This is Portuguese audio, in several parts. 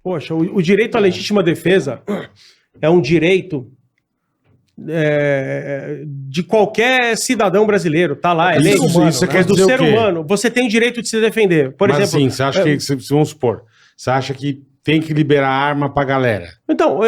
Poxa, o direito à legítima defesa é um direito de qualquer cidadão brasileiro, tá lá, é lei. Isso quer do dizer ser o quê? humano, você tem o direito de se defender. Por Mas exemplo, assim, você acha que, vamos supor, você acha que tem que liberar arma pra galera? então,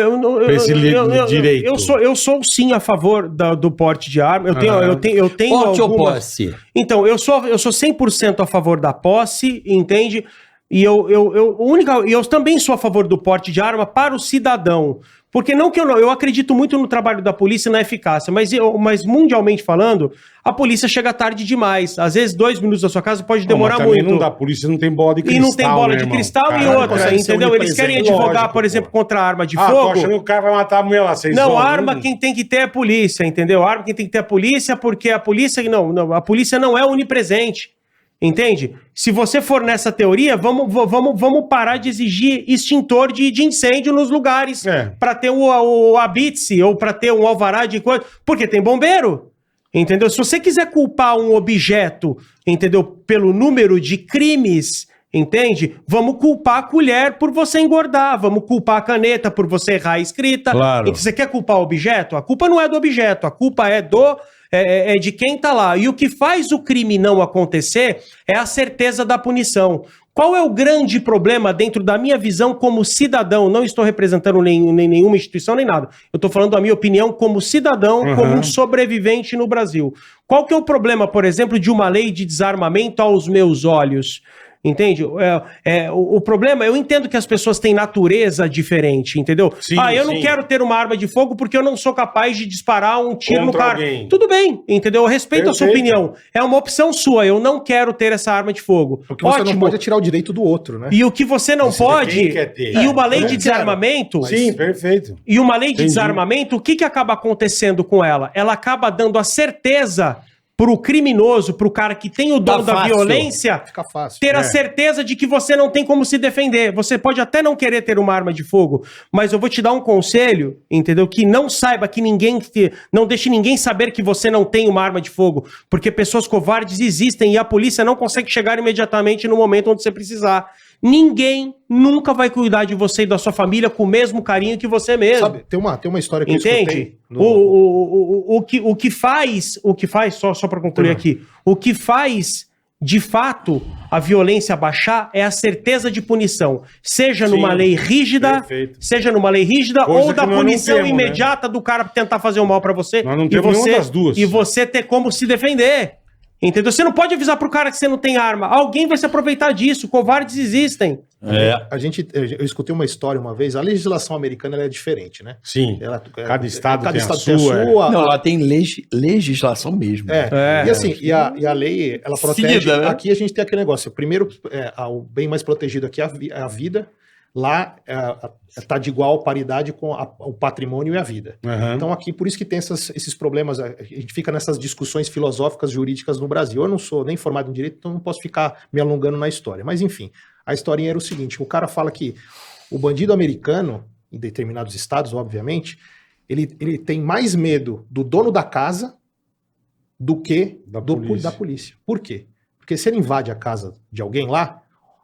direito. eu sou sim a favor do porte de arma. Eu tenho Porte ou algumas... posse? Então, eu sou 100% a favor da posse, entende? E eu também sou a favor do porte de arma para o cidadão. Porque não que eu acredito muito no trabalho da polícia e na eficácia, mas mundialmente falando, a polícia chega tarde demais. Às vezes 2 minutos da sua casa pode demorar muito. Não dá, a polícia não tem bola de cristal. E não tem bola de irmão? cristal. Caralho, E outra, consegue ser entendeu? Eles querem advogar, lógico, por exemplo, contra a arma de tô fogo. achando que o cara vai matar a mulher lá. Não, arma quem tem que ter é a polícia, entendeu? Arma quem tem que ter é a polícia, porque a polícia a polícia não é onipresente. Entende? Se você for nessa teoria, vamos parar de exigir extintor de incêndio nos lugares para ter o habite ou para ter um alvará de coisa, porque tem bombeiro. Entendeu? Se você quiser culpar um objeto, entendeu, pelo número de crimes, entende? Vamos culpar a colher por você engordar, vamos culpar a caneta por você errar a escrita. Claro. Então, você quer culpar o objeto? A culpa não é do objeto, a culpa é de quem tá lá. E o que faz o crime não acontecer é a certeza da punição. Qual é o grande problema dentro da minha visão como cidadão? Não estou representando nem nenhuma instituição, nem nada. Eu estou falando a minha opinião como cidadão, como um sobrevivente no Brasil. Qual que é o problema, por exemplo, de uma lei de desarmamento aos meus olhos? Entende? O problema, eu entendo que as pessoas têm natureza diferente, entendeu? Sim, eu não quero ter uma arma de fogo porque eu não sou capaz de disparar um tiro no cara. Alguém. Tudo bem, entendeu? Eu respeito a sua Perfeito. opinião. É uma opção sua, eu não quero ter essa arma de fogo. Porque você não pode tirar o direito do outro, né? E o que você não pode... quem quer ter. E uma lei eu de não desarmamento... Sim, perfeito. E uma lei de Entendi. desarmamento, o que acaba acontecendo com ela? Ela acaba dando a certeza pro criminoso, pro cara que tem o dom da violência, Fica fácil. ter a certeza de que você não tem como se defender. Você pode até não querer ter uma arma de fogo, mas eu vou te dar um conselho, entendeu? Que não saiba, que não deixe ninguém saber que você não tem uma arma de fogo, porque pessoas covardes existem e a polícia não consegue chegar imediatamente no momento onde você precisar. Ninguém nunca vai cuidar de você e da sua família com o mesmo carinho que você mesmo. Sabe, tem uma história que eu Entende? escutei. O que faz, só para concluir aqui, o que faz de fato a violência baixar é a certeza de punição, seja numa lei rígida, Coisa ou da que nós não punição temos, imediata do cara tentar fazer o mal para você. Nós não temos nenhuma das duas. E você ter como se defender. Entendeu? Você não pode avisar pro cara que você não tem arma. Alguém vai se aproveitar disso. Covardes existem. Eu escutei uma história uma vez. A legislação americana ela é diferente, né? Sim. Cada estado tem a tem sua. Não, lá tem legislação mesmo. E assim, e a lei, ela protege... Cida, né? Aqui a gente tem aquele negócio. Primeiro, o bem mais protegido aqui é a vida. Lá está de igual paridade com o patrimônio e a vida. Então aqui, por isso que tem esses problemas, a gente fica nessas discussões filosóficas, jurídicas no Brasil. Eu não sou nem formado em direito, então não posso ficar me alongando na história. Mas enfim, a historinha era o seguinte, o cara fala que o bandido americano, em determinados estados, obviamente, ele tem mais medo do dono da casa do que da polícia. Por quê? Porque se ele invade a casa de alguém lá,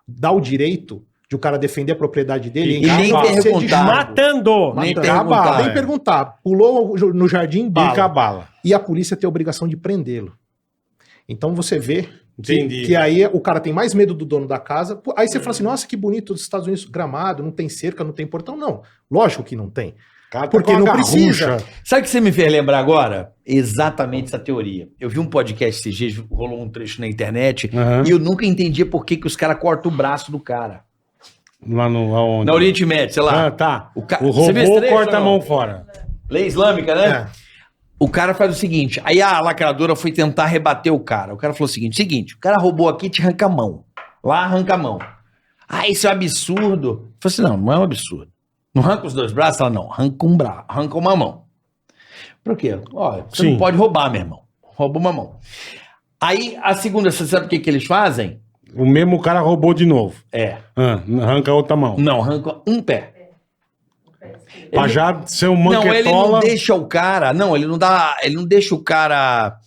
dá o direito de o cara defender a propriedade dele E nem perguntar. Matando. Nem perguntar. Nem perguntar. Pulou no jardim, bala. E cabala. E a polícia tem a obrigação de prendê-lo. Então você vê Entendi. que aí o cara tem mais medo do dono da casa. Aí você fala assim, nossa, que bonito os Estados Unidos, Gramado, não tem cerca, não tem portão. Não, lógico que não tem. Porque não precisa. Sabe o que você me fez lembrar agora? Exatamente essa teoria. Eu vi um podcast esses dias, rolou um trecho na internet, e eu nunca entendia por que os caras cortam o braço do cara. Lá no aonde? Na Oriente Médio, sei lá. Tá. O robô corta a mão fora. Lei islâmica, né? O cara faz o seguinte, aí a lacradora foi tentar rebater o cara. O cara falou o seguinte, o cara roubou aqui e te arranca a mão. Lá arranca a mão. Ah, isso é um absurdo. Eu falei assim, não é um absurdo. Não arranca os 2 braços? Ela não, arranca um braço, arranca uma mão. Por quê? Olha, você não pode roubar, meu irmão. Rouba uma mão. Aí, a segunda, você sabe o que eles fazem? O mesmo cara roubou de novo. Arranca outra mão. Não, arranca um pé. Pra já ser um manquetola. Não, ele não deixa o cara... Não, ele não deixa o cara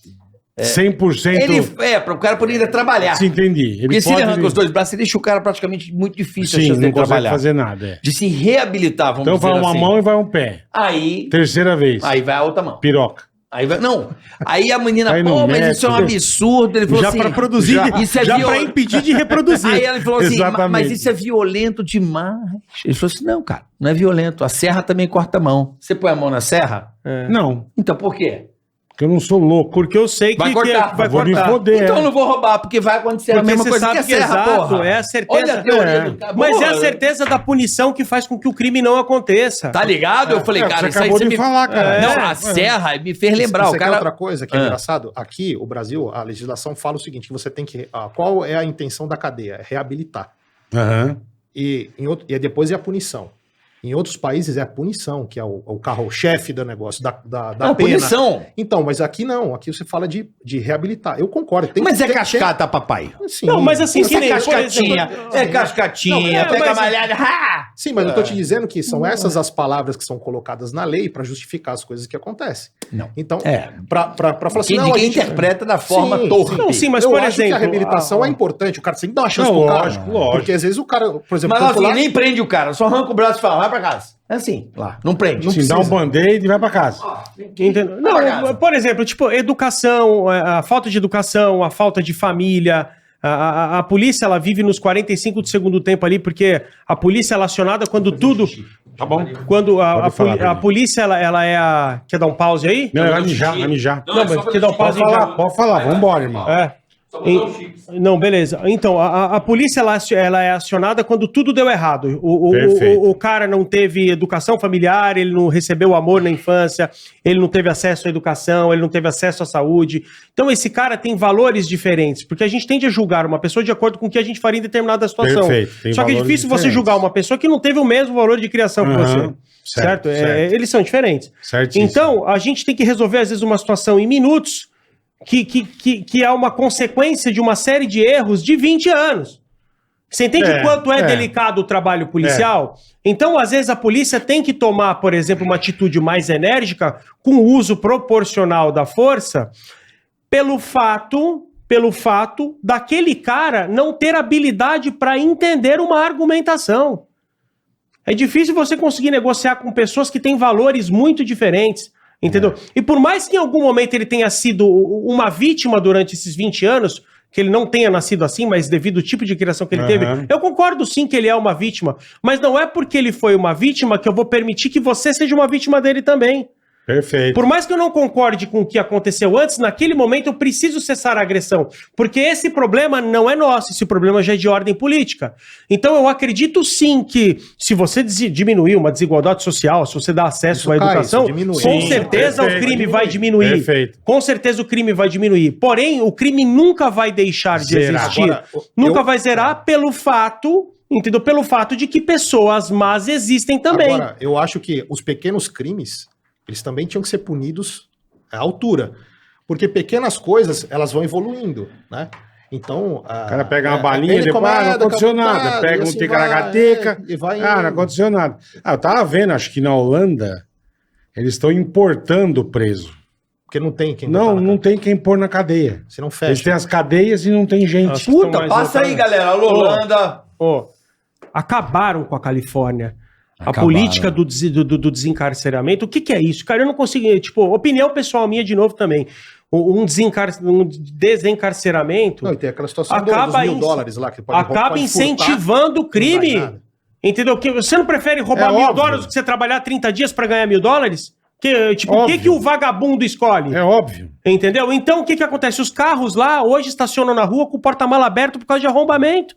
100%. Para o cara poder ir trabalhar. Se entendi. Porque se ele arranca os dois braços, ele deixa o cara praticamente muito difícil Sim, a chance não de consegue trabalhar. fazer nada. De se reabilitar, vamos Então dizer vai uma assim. mão e vai um pé. Aí 3ª vez. vai a outra mão. Piroca. Aí vai, não. Aí a menina, Aí no pô, mas isso é um médico, absurdo. Ele falou Já assim, pra produzir, isso é já viol- pra impedir de reproduzir. Aí ela falou assim, Exatamente. mas isso é violento demais. Ele falou assim, não, cara, não é violento. A serra também corta a mão. Você põe a mão na serra? Não, Então por quê? porque eu não sou louco. Porque eu sei que Vai cortar. que vai Vou me cortar. foder. Então eu não vou roubar, porque vai acontecer a Porque mesma você coisa sabe que a que serra, exato, porra. é a certeza. Olha a teoria do cara. Mas é a Boa. certeza da punição que faz com que o crime não aconteça. Tá ligado? Eu falei, cara, você isso aí acabou você de me... falar, cara. Não, É. a serra me fez lembrar. Você O quer cara... outra coisa que é engraçado? Aqui, o Brasil, a legislação fala o seguinte, que você tem que... qual é a intenção da cadeia? É reabilitar. Aham. E depois é a punição. Em outros países é a punição, que é o carro-chefe do negócio, da Não, pena. punição. Então, mas aqui não. Aqui você fala de reabilitar. Eu concordo. Mas é cascata, papai. Sim. Não, mas assim, Isso que é nem, por cascatinha. exemplo, É cascatinha. Não, Pega mas- a malhada. Ha! Sim, mas eu tô te dizendo que são essas as palavras que são colocadas na lei para justificar as coisas que acontecem. Não. Então, É. pra falar assim, Quem, não, a ninguém gente... interpreta da forma Sim, torta. Não, sim, mas eu por acho que exemplo, a reabilitação é importante. O cara tem que dar uma chance Não, pro cara. lógico, lógico. Porque às vezes o cara, por exemplo, Mas lá, tanto assim, lá- nem prende o cara. Só arranca o braço e fala, vai pra casa. É assim, lá. Não prende. Assim, dá um band-aid e vai pra casa. Entendeu? Vai pra casa. Não, por exemplo, tipo, educação, a falta de educação, a falta de família. A polícia, ela vive nos 45 do segundo tempo ali, porque a polícia ela é acionada quando tudo... Tá bom? Quando Pode falar, a Pedro. polícia, ela é a... Quer dar um pause aí? Não, vai mijar, vai mijar. Não, mas quer dar um pause Pode aí? falar, pode falar. Vambora, irmão. É. Não, beleza. Então, a polícia ela é acionada quando tudo deu errado. Perfeito. O cara não teve educação familiar, ele não recebeu amor na infância, ele não teve acesso à educação, ele não teve acesso à saúde. Então, esse cara tem valores diferentes, porque a gente tende a julgar uma pessoa de acordo com o que a gente faria em determinada situação. Perfeito, tem Só que é valores difícil você diferentes. julgar uma pessoa que não teve o mesmo valor de criação que Aham, você. Certo? certo. Eles são diferentes. Certíssimo. Então, a gente tem que resolver, às vezes, uma situação em minutos que é uma consequência de uma série de erros de 20 anos. Você entende quanto é delicado o trabalho policial? Então, às vezes, a polícia tem que tomar, por exemplo, uma atitude mais enérgica com o uso proporcional da força pelo fato daquele cara não ter habilidade para entender uma argumentação. É difícil você conseguir negociar com pessoas que têm valores muito diferentes, entendeu? E por mais que em algum momento ele tenha sido uma vítima durante esses 20 anos, que ele não tenha nascido assim, mas devido ao tipo de criação que ele teve, eu concordo sim que ele é uma vítima, mas não é porque ele foi uma vítima que eu vou permitir que você seja uma vítima dele também. Perfeito. Por mais que eu não concorde com o que aconteceu antes, naquele momento eu preciso cessar a agressão, porque esse problema não é nosso, esse problema já é de ordem política. Então eu acredito sim que se você diminuir uma desigualdade social, se você dá acesso Isso à cai, educação, isso diminui. com Sim, certeza perfeito. o crime vai diminuir. Perfeito. Com certeza o crime vai diminuir. Porém, o crime nunca vai deixar de Zerar. existir. Agora, Nunca eu- vai zerar pelo fato, entendeu? Pelo fato de que pessoas más existem também. Agora, eu acho que os pequenos crimes, eles também tinham que ser punidos à altura. Porque pequenas coisas, elas vão evoluindo, né? Então... O cara pega uma balinha, depois, não aconteceu nada. Pega um ticaracateca, e vai não aconteceu nada. Eu tava vendo, acho que na Holanda, eles estão importando preso. Porque não tem quem Não, botar na não cadeia. tem quem pôr na cadeia. Você não Eles fecha. têm as cadeias e não tem gente. Acho que estão Puta, mais passa aí, voltados. galera. Alô, Holanda. Ó, acabaram com a Califórnia. A Acabaram. política do desencarceramento. O que é isso? Cara, eu não consigo... Tipo, opinião pessoal minha de novo também. Um desencarceramento Não, e tem aquela situação acaba dos $1.000 lá. Que pode acaba pode incentivando o furtar, crime. não vai nada. Entendeu? Que você não prefere roubar É $1.000 óbvio. do que você trabalhar 30 dias pra ganhar $1.000? Tipo, o Óbvio. que o vagabundo escolhe? É óbvio. Entendeu? Então, o que acontece? Os carros lá, hoje, estacionam na rua com o porta-mala aberto por causa de arrombamento.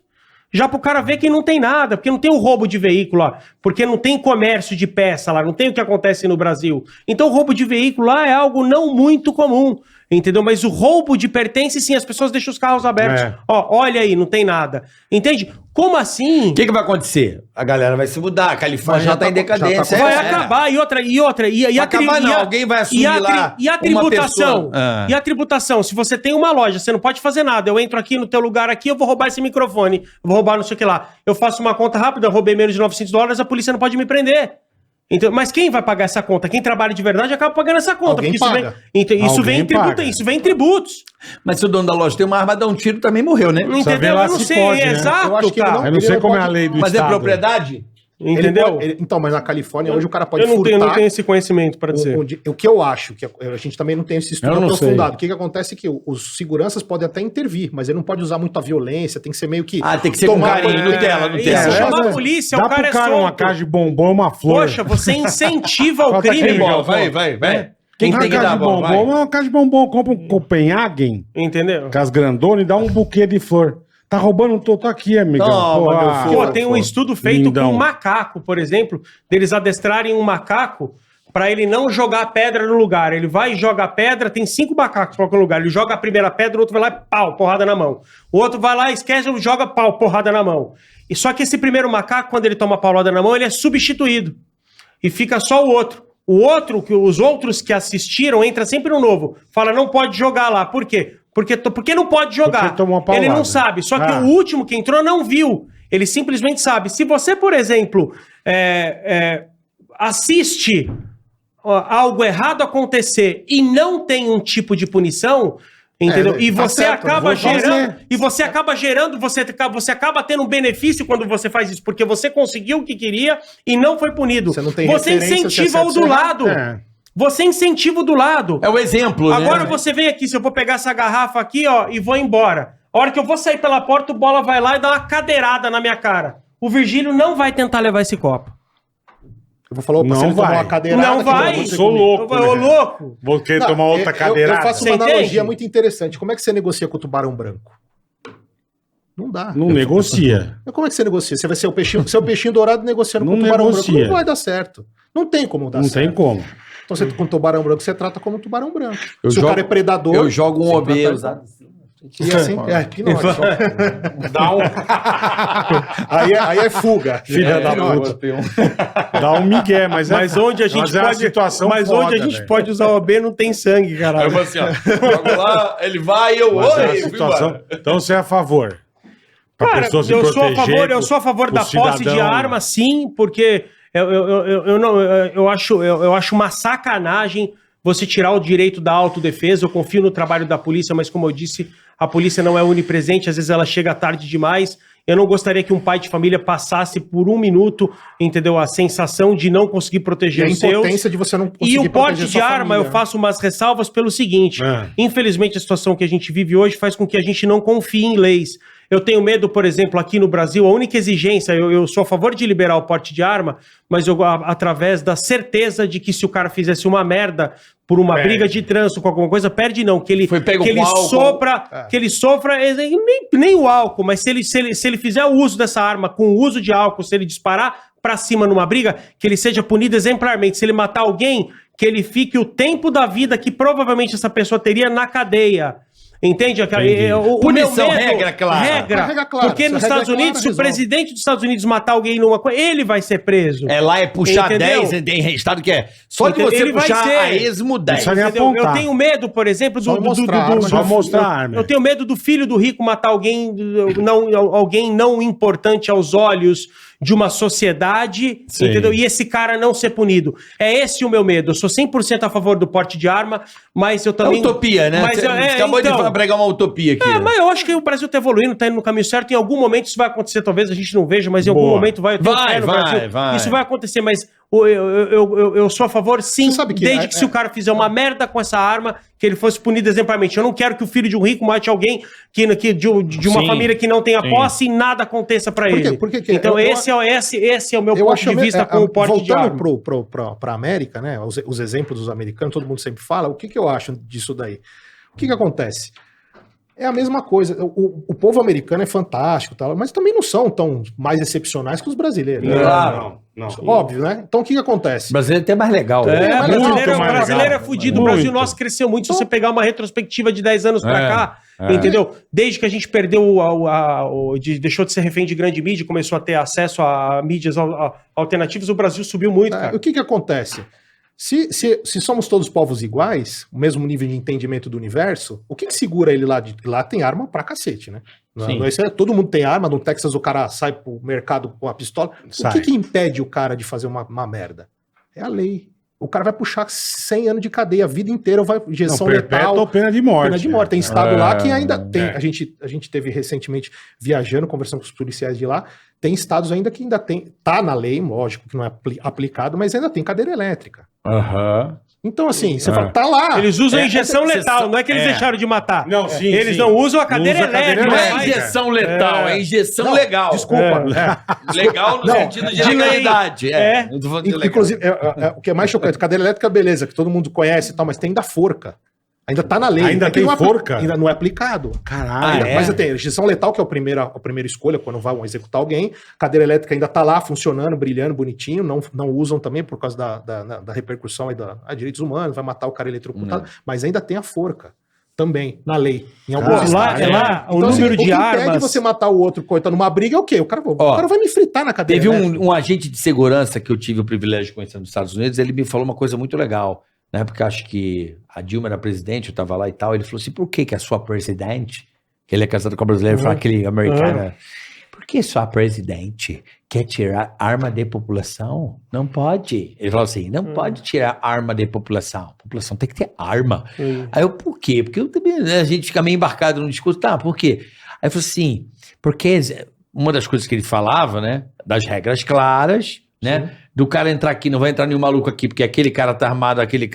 Já pro cara ver que não tem nada, porque não tem o roubo de veículo lá, porque não tem comércio de peça lá, não tem o que acontece no Brasil. Então, o roubo de veículo lá é algo não muito comum, entendeu? Mas o roubo de pertence, sim, as pessoas deixam os carros abertos. É. Ó, olha aí, não tem nada. Entende? Como assim? O que vai acontecer? A galera vai se mudar. A Califórnia Mas já já tá em tá- já decadência. tá- Vai é. acabar, e outra. Vai acabar não, alguém vai assumir lá E a uma tributação? pessoa. Ah. E a tributação? Se você tem uma loja, você não pode fazer nada. Eu entro aqui no teu lugar aqui, eu vou roubar esse microfone, eu vou roubar não sei o que lá. Eu faço uma conta rápida, eu roubei menos de $900, a polícia não pode me prender. Então, mas quem vai pagar essa conta? Quem trabalha de verdade acaba pagando essa conta. Alguém Porque paga. isso vem em tributo, paga. isso vem em tributos. Mas se o dono da loja tem uma arma, dá um tiro, também morreu, né? Precisa ver Entendeu? lá Eu não se sei, pode, né? exato, Eu acho que ele cara. não- Eu não sei ele como é a pode- lei do Mas é Estado. propriedade? Entendeu? Então, mas na Califórnia hoje o cara pode Eu não furtar. tenho esse conhecimento para dizer. O que eu acho, que a gente também não tem esse estudo Eu não aprofundado. sei. O que acontece é que os seguranças podem até intervir, mas ele não pode usar muito a violência, tem que ser meio que... Ah, tem que ser com tomar carinho, banho. Nutella, Nutella. Isso, chamar é. a polícia, Dá o cara pro cara é uma solto. caixa de bombom, uma flor. Poxa, você incentiva o Falta crime. aquele Bom, vai. vai. Quem Quem tem tem que caixa dar de bom, bombom, vai. uma caixa de bombom, compra um Copenhagen, Entendeu? com as grandonas e dá um buquê de flor. Tá roubando, tô aqui, amigão. Toma, meu filho. Pô, tem um estudo feito lindão. com um macaco, por exemplo, deles adestrarem um macaco para ele não jogar pedra no lugar. Ele vai e joga a pedra, tem 5 macacos para qualquer lugar. Ele joga a primeira pedra, o outro vai lá e pau, porrada na mão. O outro vai lá, esquece, joga pau, porrada na mão. E só que esse primeiro macaco, quando ele toma paulada na mão, ele é substituído. E fica só o outro. O outro, os outros que assistiram, entra sempre no novo. Fala, não pode jogar lá. Por quê? Porque não pode jogar. Porque tomou uma paulada. Ele não sabe. Só que Ah. o último que entrou não viu. Ele simplesmente sabe. Se você, por exemplo, assiste algo errado acontecer e não tem um tipo de punição, entendeu? E tá você certo, acaba vou fazer. gerando, e você acaba gerando, você acaba tendo um benefício quando você faz isso, porque você conseguiu o que queria e não foi punido. Você não tem Você referência, incentiva você o do acerta, lado. É. Você incentiva o do lado. É o exemplo, Agora né? você vem aqui, se eu vou pegar essa garrafa aqui, ó, e vou embora. A hora que eu vou sair pela porta, o Bola vai lá e dá uma cadeirada na minha cara. O Virgílio não vai tentar levar esse copo. Eu vou falar, opa, Não se ele tomar vai. uma cadeirada... Não que vai. vou ter Sou comigo. louco. Ô, né? louco. Vou querer Não, tomar outra cadeirada. Eu faço Você uma analogia entende? muito interessante. Como é que você negocia com o tubarão branco? Não dá. Não negocia. Mas como é que você negocia? Você vai ser o peixinho dourado negociando Não com o tubarão negocia. branco. Não vai dar certo. Não tem como dar Não certo. tem como. Então, você, com o tubarão branco, você trata como tubarão branco. Eu Se jogo- o cara é predador... Eu jogo um você obeso. trata- E assim, pinote. Dá um, Aí é fuga. Filha da pinote. dá um migué, mas, Mas onde a gente mas é uma pode, situação mas foda, onde a gente velho. pode usar o OB não tem sangue, Aí eu caralho. vou assim, ó. Jogo lá, ele vai, eu Mas é uma oi, fui situação. embora. Então você é a favor. Pra Cara, pessoa se eu sou proteger, a favor pro da posse de cidadão. arma, sim, porque eu acho uma sacanagem você tirar o direito da autodefesa. Eu confio no trabalho da polícia, mas como eu disse, a polícia não é onipresente, às vezes ela chega tarde demais. Eu não gostaria que um pai de família passasse por um minuto, entendeu? A sensação de não conseguir E proteger a os seus. impotência de você não conseguir E o porte proteger de sua arma, família, eu faço umas ressalvas pelo seguinte: infelizmente, a situação que a gente vive hoje faz com que a gente não confie em leis. Eu tenho medo, por exemplo, aqui no Brasil, a única exigência, eu sou a favor de liberar o porte de arma, mas através da certeza de que se o cara fizesse uma merda por uma briga de trânsito, com alguma coisa, perde não, que ele, Foi pego que com ele álcool. que ele sofra, nem o álcool, mas se ele fizer o uso dessa arma com o uso de álcool, se ele disparar pra cima numa briga, que ele seja punido exemplarmente. Se ele matar alguém, que ele fique o tempo da vida que provavelmente essa pessoa teria na cadeia. Entende? Entendi. Punição, meu medo- regra clara. Regra clara. Porque Se a nos regra Estados é clara, Unidos, se o resolve. presidente dos Estados Unidos matar alguém numa coisa, ele vai ser preso. É, lá é puxar Entendeu? 10, tem estado que é. Só de Entendeu? você Ele vai puxar ser. a esmo 10. Precisa nem Entendeu? Eu apontar. tenho medo, por exemplo, Só mostrar a arma, só mostrar a arma. Eu tenho medo do filho do rico matar alguém não importante aos olhos de uma sociedade, Sim. entendeu? E esse cara não ser punido. É esse o meu medo. Eu sou 100% a favor do porte de arma, mas eu É também... utopia, né? Mas, Você acabou então, de pregar uma utopia aqui. mas eu acho que o Brasil tá evoluindo, tá indo no caminho certo. Em algum momento isso vai acontecer, talvez a gente não veja, mas em algum Boa. momento vai ter Vai, fé no vai, Brasil. vai. Isso vai acontecer, mas eu sou a favor, sim, Você sabe que desde que se o cara fizer uma merda com essa arma, que ele fosse punido exemplarmente. Eu não quero que o filho de um rico mate alguém de uma Sim, família que não tenha sim. posse e nada aconteça pra Por quê? ele. Por que que- Então eu- esse é o meu Eu ponto acho de vista com o porte de arma. Voltando para a América, né? Os exemplos dos americanos, todo mundo sempre fala. O que eu acho disso daí? O que acontece? É a mesma coisa. O povo americano é fantástico, tal, mas também não são tão mais excepcionais que os brasileiros. Não, né? Claro. não. Óbvio, né? Então o que acontece? O brasileiro é até mais legal. né? É, mais brasileiro, muito mais brasileiro é legal. fudido. O Muito. Brasil nosso cresceu muito. Se você pegar uma retrospectiva de 10 anos pra É, cá, é. entendeu? Desde que a gente perdeu deixou de ser refém de grande mídia, começou a ter acesso a mídias alternativas, o Brasil subiu muito, cara. O que acontece? Se somos todos povos iguais, o mesmo nível de entendimento do universo, o que segura ele lá? Lá tem arma pra cacete, né? Sim. Todo mundo tem arma. No Texas o cara sai pro mercado com a pistola. Sai. O que impede o cara de fazer uma merda? É a lei. O cara vai puxar 100 anos de cadeia, a vida inteira, vai injeção letal. Ou pena de morte. Pena de morte. Tem estado lá que ainda tem. A gente teve recentemente viajando, conversando com os policiais de lá. Tem estados ainda que ainda tem. Tá na lei, lógico que não é aplicado, mas ainda tem cadeira elétrica. Então, assim, você fala, tá lá. Eles usam injeção letal, não é que eles deixaram de matar. Não, sim. Eles não usam a cadeira elétrica. Não é injeção letal, é injeção legal. Desculpa. Legal no sentido de legalidade. Não tô falando de legal. Inclusive, o que é mais chocante, cadeira elétrica, beleza, que todo mundo conhece e tal, mas tem da forca. Ainda tá na lei. Ainda tem forca? Ainda não é aplicado. Caralho. Mas tem injeção letal, que é a primeira escolha quando vão executar alguém. Cadeira elétrica ainda tá lá, funcionando, brilhando, bonitinho. Não usam também por causa da repercussão aí direitos humanos, vai matar o cara eletrocutado. Mas ainda tem a forca. Também, na lei. Em alguns estados. Lá, o então, número assim, de o que armas... impede você matar o outro coitado numa briga é o quê? O cara vai me fritar na cadeira. Teve um agente de segurança que eu tive o privilégio de conhecer nos Estados Unidos, ele me falou uma coisa muito legal. Na época, acho que a Dilma era presidente, eu tava lá e tal, ele falou assim, por que a sua presidente, que ele é casado com a brasileira, fala aquele americana, por que sua presidente quer tirar arma de população? Não pode. Ele falou assim, não pode tirar arma de população. A população tem que ter arma. Aí eu, por quê? Porque eu também, a gente fica meio embarcado no discurso, tá, por quê? Aí eu falei assim, porque uma das coisas que ele falava, né, das regras claras, né, do cara entrar aqui, não vai entrar nenhum maluco aqui, porque aquele cara tá armado, aquele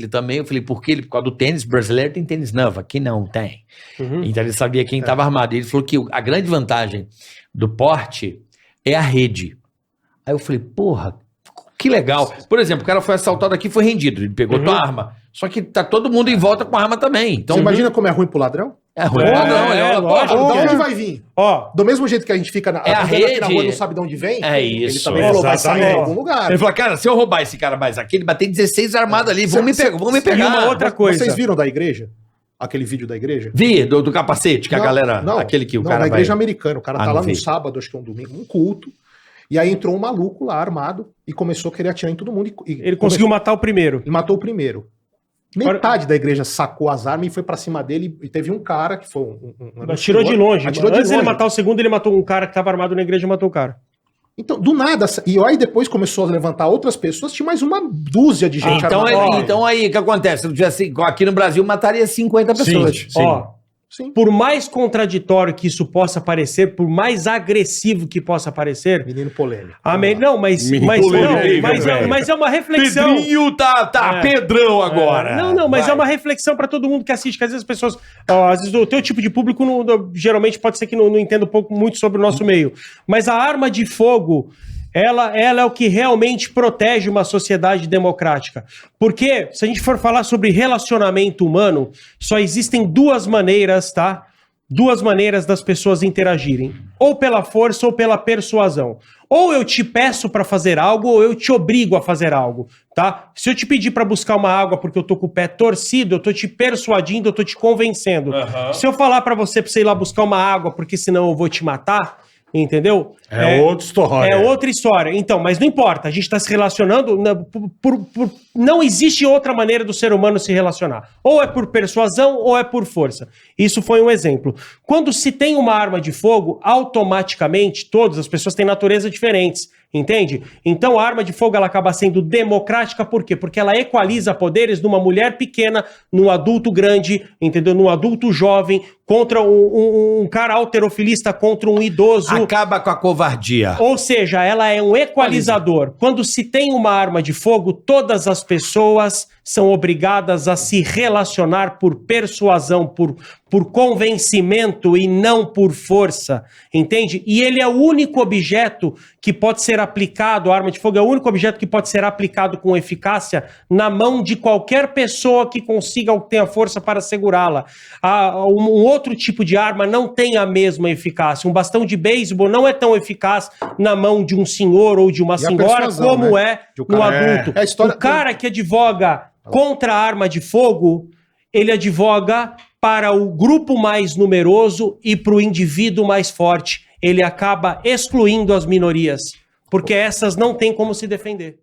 também. Eu falei, por quê? Por causa do tênis brasileiro tem tênis novo, aqui não tem. Então ele sabia quem estava armado. E ele falou que a grande vantagem do porte é a rede. Aí eu falei, porra, que legal. Por exemplo, o cara foi assaltado aqui e foi rendido, ele pegou tua arma. Só que tá todo mundo em volta com a arma também. Então, você imagina como é ruim pro ladrão? É ruim pro ladrão. Da onde vai vir? Do mesmo jeito que a gente fica a rede aqui na rua e não sabe de onde vem, é isso. Ele também falou, vai sair de algum lugar. Ele falou, cara, se eu roubar esse cara mais aqui, ele bater 16 armados ali, vão me pegar. E uma outra coisa. Vocês viram da igreja? Aquele vídeo da igreja? Vi, do capacete, que a galera... aquele que o cara da vai... igreja americana. O cara tá lá no sábado, acho que é um domingo, um culto. E aí entrou um maluco lá, armado, e começou a querer atirar em todo mundo. Ele conseguiu matar o primeiro. Ele matou o primeiro. Metade da igreja sacou as armas e foi pra cima dele. E teve um cara que foi atirou de longe. Antes de ele matar o segundo, ele matou um cara que tava armado na igreja e matou o cara. Então, do nada, e aí depois começou a levantar outras pessoas, tinha mais uma dúzia de gente armada. Então aí, o que acontece? Se não tivesse, aqui no Brasil, mataria 50 pessoas. Sim. Por mais contraditório que isso possa parecer, por mais agressivo que possa parecer... Menino polêmico. Mas é uma reflexão. Pedrinho tá Pedrão agora. Mas é uma reflexão para todo mundo que assiste, que às vezes as pessoas... às vezes o teu tipo de público geralmente pode ser que não entenda muito sobre o nosso meio. Mas a arma de fogo... Ela é o que realmente protege uma sociedade democrática. Porque, se a gente for falar sobre relacionamento humano, só existem duas maneiras, tá? Duas maneiras das pessoas interagirem. Ou pela força ou pela persuasão. Ou eu te peço para fazer algo, ou eu te obrigo a fazer algo, tá? Se eu te pedir para buscar uma água porque eu tô com o pé torcido, eu tô te persuadindo, eu tô te convencendo. Se eu falar para você ir lá buscar uma água porque senão eu vou te matar... Entendeu? Outra história. É outra história. Então, mas não importa. A gente está se relacionando... não existe outra maneira do ser humano se relacionar. Ou é por persuasão ou é por força. Isso foi um exemplo. Quando se tem uma arma de fogo, automaticamente, todas as pessoas têm natureza diferentes. Entende? Então a arma de fogo ela acaba sendo democrática, por quê? Porque ela equaliza poderes numa mulher pequena, num adulto grande, entendeu? Num adulto jovem, contra um cara alterofilista, contra um idoso. Acaba com a covardia. Ou seja, ela é um equalizador. Quando se tem uma arma de fogo, todas as pessoas são obrigadas a se relacionar por persuasão, por convencimento e não por força, entende? E ele é o único objeto que pode ser aplicado, a arma de fogo é o único objeto que pode ser aplicado com eficácia na mão de qualquer pessoa que consiga ou tenha força para segurá-la. Um outro tipo de arma não tem a mesma eficácia. Um bastão de beisebol não é tão eficaz na mão de um senhor ou de uma senhora como é no adulto. O cara que advoga contra a arma de fogo, ele advoga para o grupo mais numeroso e para o indivíduo mais forte. Ele acaba excluindo as minorias, porque essas não têm como se defender.